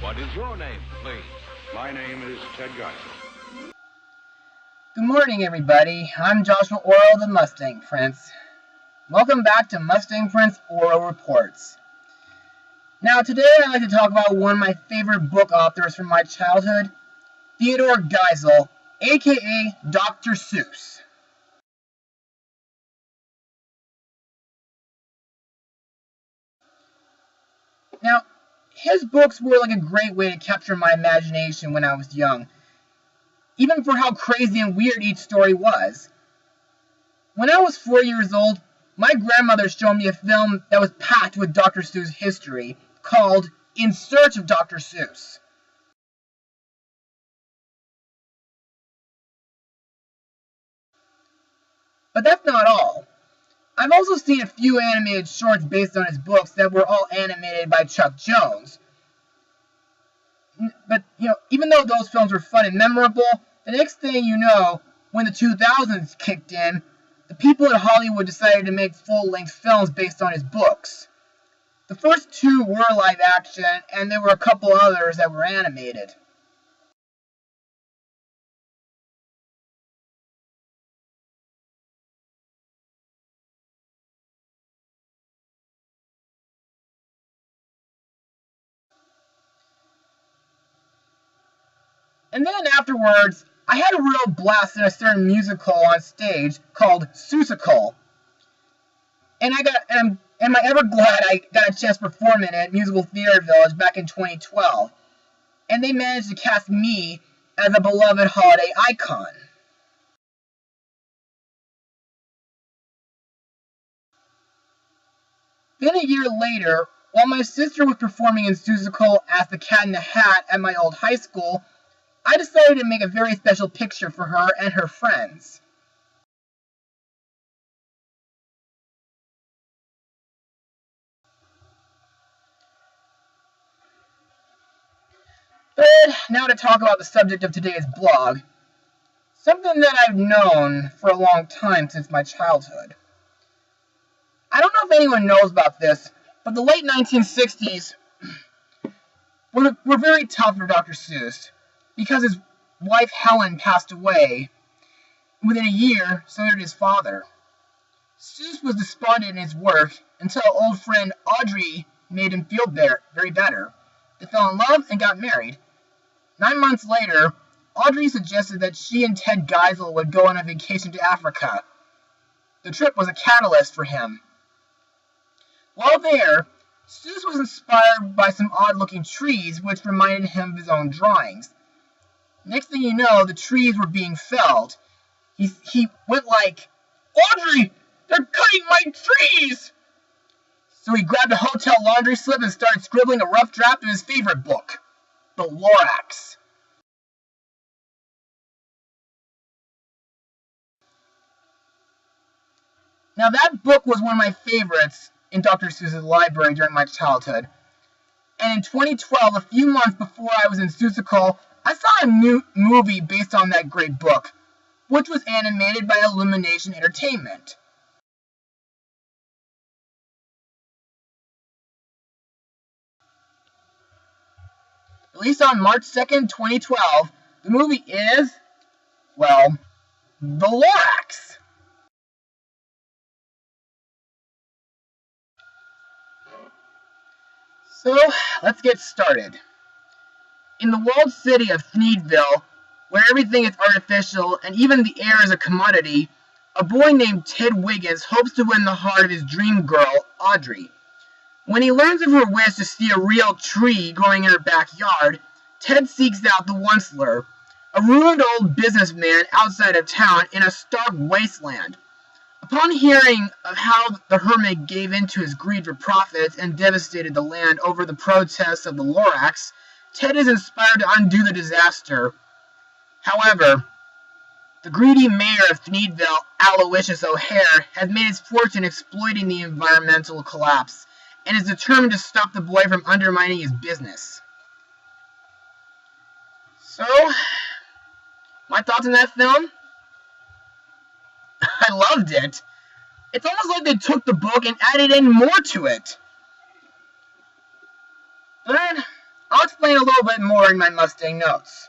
What is your name, please? My name is Ted Geisel. Good morning, everybody. I'm Joshua Orro, the Mustang Prince. Welcome back to Mustang Prince Orro Reports. Now, today I'd like to talk about one of my favorite book authors from my childhood, Theodore Geisel, aka Dr. Seuss. Now, his books were like a great way to capture my imagination when I was young, even for how crazy and weird each story was. When I was 4 years old, my grandmother showed me a film that was packed with Dr. Seuss history, called In Search of Dr. Seuss. But that's not all. I've also seen a few animated shorts based on his books that were all animated by Chuck Jones. But, even though those films were fun and memorable, the next thing you know, when the 2000s kicked in, the people at Hollywood decided to make full-length films based on his books. The first two were live action, and there were a couple others that were animated. And then afterwards, I had a real blast in a certain musical on stage called Seussical. And am I ever glad I got a chance to perform in it at Musical Theater Village back in 2012. And they managed to cast me as a beloved holiday icon. Then a year later, while my sister was performing in Seussical as the Cat in the Hat at my old high school, I decided to make a very special picture for her and her friends. But now to talk about the subject of today's blog, something that I've known for a long time since my childhood. I don't know if anyone knows about this, but the late 1960s were very tough for Dr. Seuss, because his wife Helen passed away. Within a year, so did his father. Seuss was despondent in his work until old friend Audrey made him feel very better. They fell in love and got married. 9 months later, Audrey suggested that she and Ted Geisel would go on a vacation to Africa. The trip was a catalyst for him. While there, Seuss was inspired by some odd-looking trees which reminded him of his own drawings. Next thing you know, the trees were being felled. He went like, "Audrey, they're cutting my trees!" So he grabbed a hotel laundry slip and started scribbling a rough draft of his favorite book, the Lorax. Now that book was one of my favorites in Dr. Seuss's library during my childhood. And in 2012, a few months before I was in Seussical, I saw a new movie based on that great book, which was animated by Illumination Entertainment. Released on March 2nd, 2012, the movie is, well, The Lorax. So, let's get started. In the walled city of Thneedville, where everything is artificial and even the air is a commodity, a boy named Ted Wiggins hopes to win the heart of his dream girl, Audrey. When he learns of her wish to see a real tree growing in her backyard, Ted seeks out the Once-ler, a ruined old businessman outside of town in a stark wasteland. Upon hearing of how the hermit gave in to his greed for profits and devastated the land over the protests of the Lorax, Ted is inspired to undo the disaster. However, the greedy mayor of Thneedville, Aloysius O'Hare, has made his fortune exploiting the environmental collapse, and is determined to stop the boy from undermining his business. So, my thoughts on that film? I loved it. It's almost like they took the book and added in more to it. But I'll explain a little bit more in my Mustang notes.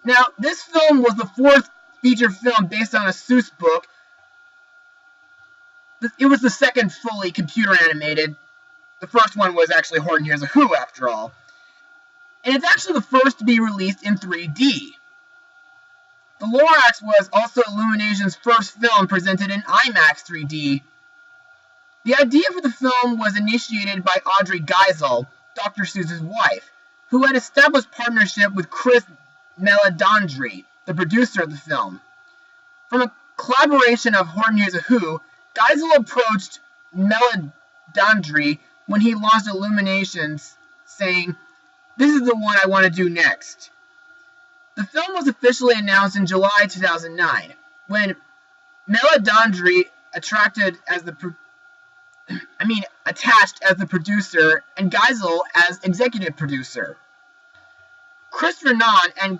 Now, this film was the fourth feature film based on a Seuss book. It was the second fully computer animated. The first one was actually Horton Hears a Who, after all. And it's actually the first to be released in 3D. The Lorax was also Illumination's first film presented in IMAX 3D. The idea for the film was initiated by Audrey Geisel, Dr. Seuss's wife, who had established partnership with Chris Meledandri, the producer of the film. From a collaboration of Horton Hears a Who, Geisel approached Meledandri when he launched Illuminations, saying, "This is the one I want to do next." The film was officially announced in July 2009, when Meledandri attached as the producer and Geisel as executive producer. Chris Renan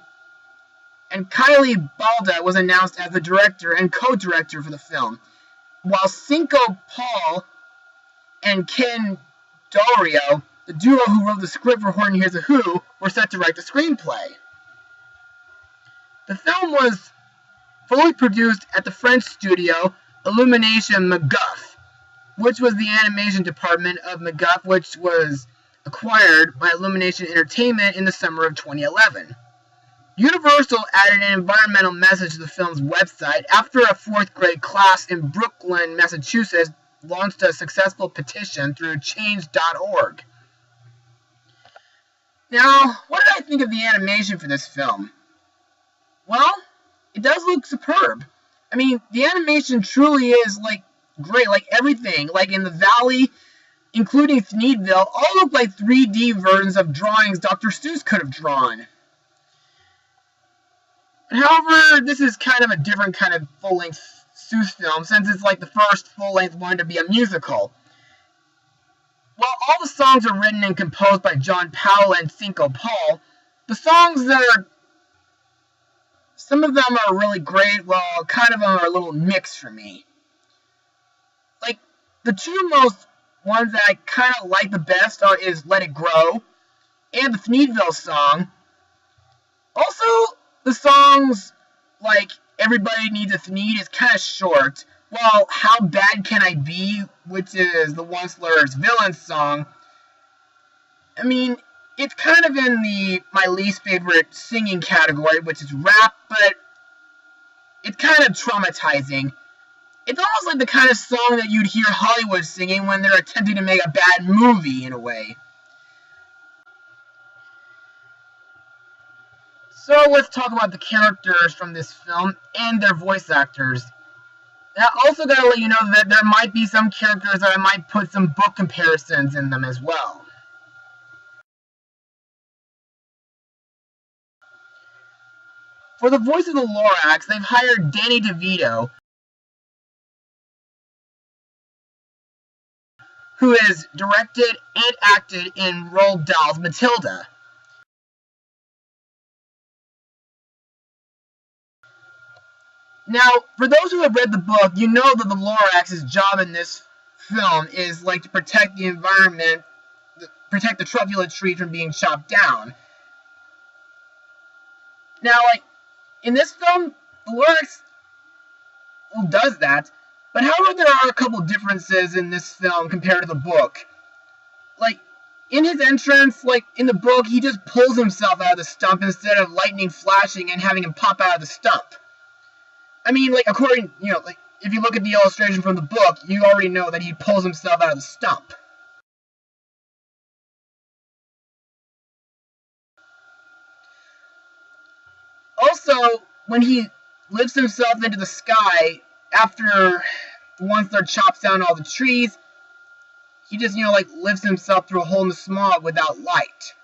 and Kylie Balda was announced as the director and co-director for the film, while Cinco Paul and Ken Dorio, the duo who wrote the script for Horton Hears a Who, were set to write the screenplay. The film was fully produced at the French studio Illumination McGuff, which was the animation department of McGuff, which was acquired by Illumination Entertainment in the summer of 2011. Universal added an environmental message to the film's website after a fourth-grade class in Brookline, Massachusetts, launched a successful petition through change.org. Now, what did I think of the animation for this film? Well, it does look superb. I mean, the animation truly is, great. Everything, in the Valley, including Thneedville, all look like 3D versions of drawings Dr. Seuss could have drawn. However, this is kind of a different kind of full-length Seuss film, since it's the first full-length one to be a musical. While all the songs are written and composed by John Powell and Cinco Paul, the songs some of them are really great, while kind of them are a little mixed for me. The two most ones that I kind of like the best is Let It Grow and the Thneedville song. Also, the songs Everybody Needs a Thneed is kind of short, while How Bad Can I Be, which is the Once-ler's Villain song, I mean, it's kind of in my least favorite singing category, which is rap, but it's kind of traumatizing. It's almost like the kind of song that you'd hear Hollywood singing when they're attempting to make a bad movie, in a way. So let's talk about the characters from this film and their voice actors. And I also gotta let you know that there might be some characters that I might put some book comparisons in them as well. For the voice of the Lorax, they've hired Danny DeVito, who has directed and acted in Roald Dahl's Matilda. Now, for those who have read the book, you know that the Lorax's job in this film is to protect the environment, protect the truculent tree from being chopped down. Now, in this film, the Lorax does that, but however, there are a couple differences in this film compared to the book. In his entrance, in the book, he just pulls himself out of the stump instead of lightning flashing and having him pop out of the stump. I mean, according, if you look at the illustration from the book, you already know that he pulls himself out of the stump. Also, when he lifts himself into the sky after Once-ler chops down all the trees, he just, lifts himself through a hole in the smog without light.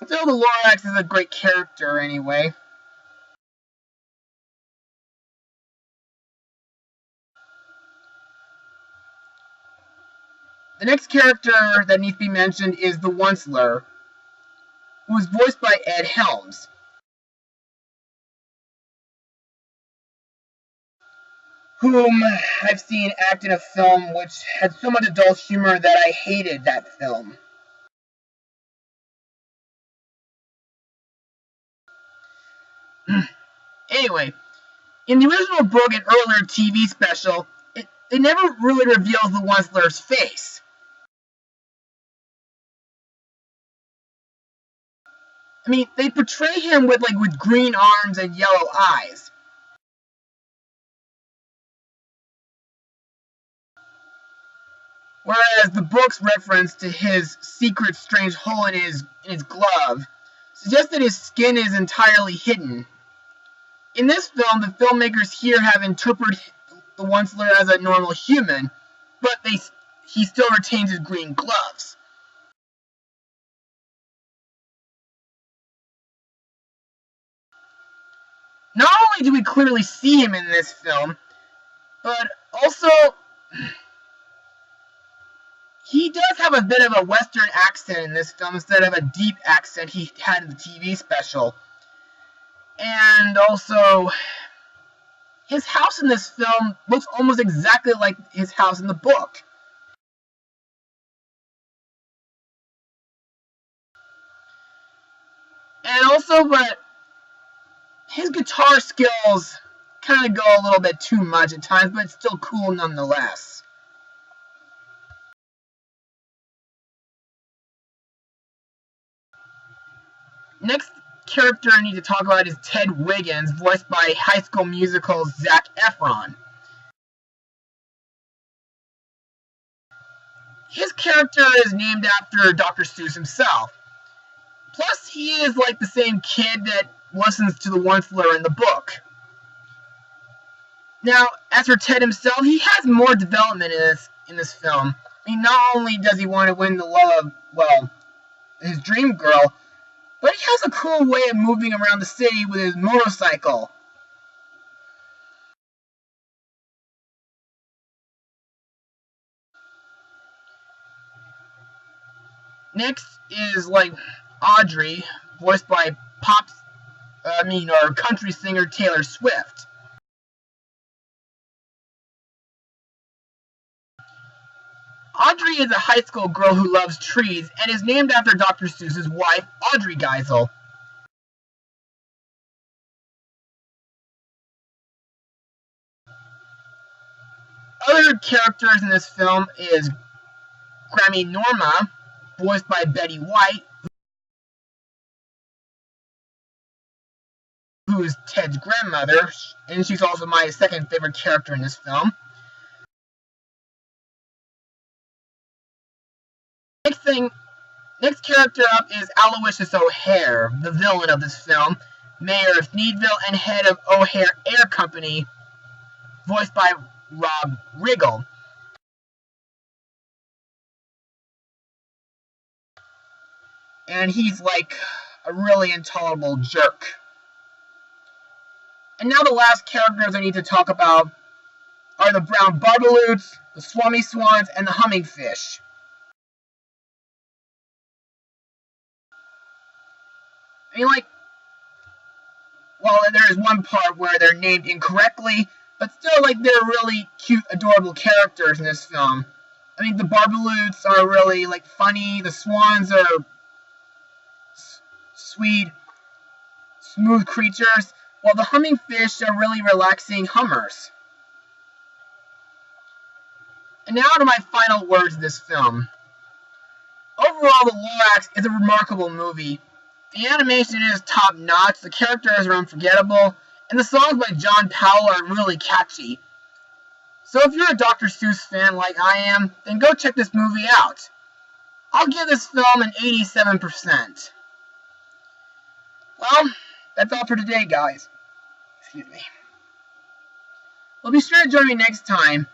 Still, the Lorax is a great character anyway. The next character that needs to be mentioned is the Once-ler, who was voiced by Ed Helms. whom I've seen act in a film which had so much adult humor that I hated that film. Anyway, in the original book and earlier TV special, it never really reveals the Once-ler's face. I mean, they portray him with green arms and yellow eyes. Whereas the book's reference to his secret strange hole in his glove suggests that his skin is entirely hidden. In this film, the filmmakers here have interpreted the Once-ler as a normal human, but he still retains his green gloves. Not only do we clearly see him in this film, but also he does have a bit of a Western accent in this film instead of a deep accent he had in the TV special. And also, his house in this film looks almost exactly like his house in the book. And also, but his guitar skills kind of go a little bit too much at times, but it's still cool nonetheless. Next character I need to talk about is Ted Wiggins, voiced by High School Musical's Zac Efron. His character is named after Dr. Seuss himself. Plus, he is like the same kid that listens to the Once-ler in the book. Now, as for Ted himself, he has more development in this film. I mean, not only does he want to win the love of, well, his dream girl, but he has a cool way of moving around the city with his motorcycle. Next is Audrey, voiced by country singer Taylor Swift. Audrey is a high school girl who loves trees and is named after Dr. Seuss's wife, Audrey Geisel. Other characters in this film is Grammy Norma, voiced by Betty White, who is Ted's grandmother, and she's also my second favorite character in this film. Next character up is Aloysius O'Hare, the villain of this film, mayor of Sneedville and head of O'Hare Air Company, voiced by Rob Riggle. And he's a really intolerable jerk. And now the last characters I need to talk about are the brown barbaloots, the swami swans, and the humming fish. I mean, well, there is one part where they're named incorrectly, but still, they're really cute, adorable characters in this film. I mean, the barbaloots are really, funny, the swans are sweet, smooth creatures, while the humming fish are really relaxing hummers. And now to my final words of this film. Overall, The Lorax is a remarkable movie. The animation is top-notch, the characters are unforgettable, and the songs by John Powell are really catchy. So if you're a Dr. Seuss fan like I am, then go check this movie out. I'll give this film an 87%. Well, that's all for today, guys. Excuse me. Well, be sure to join me next time,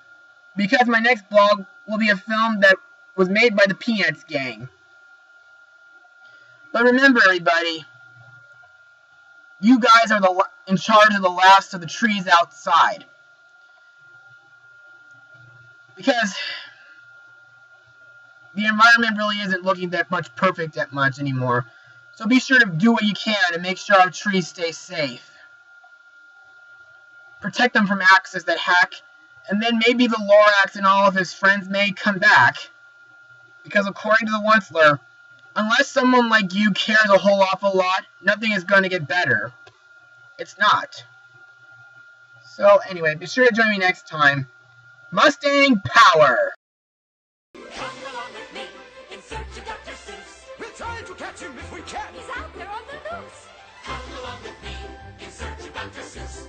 because my next blog will be a film that was made by the Peanuts gang. But remember, everybody, you guys are in charge of the last of the trees outside. Because the environment really isn't looking that much perfect that much anymore. So be sure to do what you can to make sure our trees stay safe. Protect them from axes that hack And then maybe the Lorax and all of his friends may come back. Because according to the Once-ler, unless someone like you cares a whole awful lot, nothing is going to get better. It's not. So anyway, be sure to join me next time. Mustang Power! Come along with me in search of Dr. Seuss. We'll try to catch him if we can. He's out there on the loose. Come along with me in search of Dr. Seuss.